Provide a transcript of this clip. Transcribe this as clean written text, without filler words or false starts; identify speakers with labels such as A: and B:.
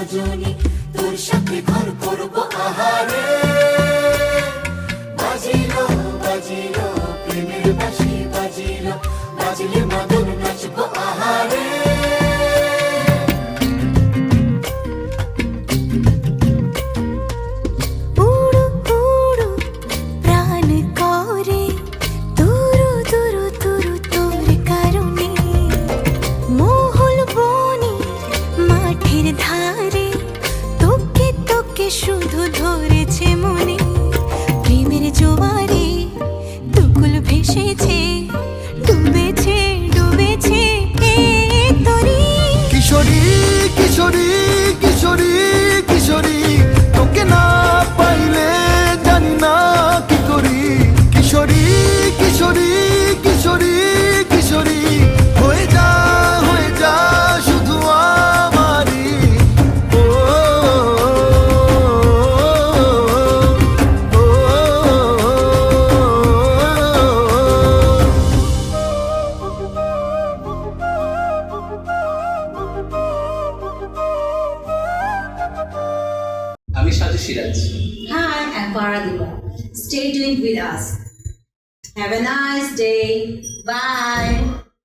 A: রজনী, তোর সাথে ঘর করবো আহারে। বাজিলো বাজিলো প্রেমের বাঁশি, বাজিলো বাজলে মাদল নাচবো আহারে।
B: উড়ু উড়ু প্রাণ করে তুরু তুরু তুরু তোর কারণে, মহল বনে মাঠের ধারে তোকে তোকে শুধু ধরেছে মনে। প্রেমের জোয়ারে দুকুল ভেসেছে, ডুবেছে ডুবেছে এ তরি।
C: কিশোরী কিশোরী কিশোরী কিশোরী, তোকে না পাইলে জানি না কি করি। কিশোরী কিশোরী কিশোরী কিশোরী, হয়ে যা শুধু আমারই। ও, ও, ও,
D: আমি Saju Siraj.
E: Hi, I'm Farah Diba. Stay tuned with us. Have a nice day. Bye.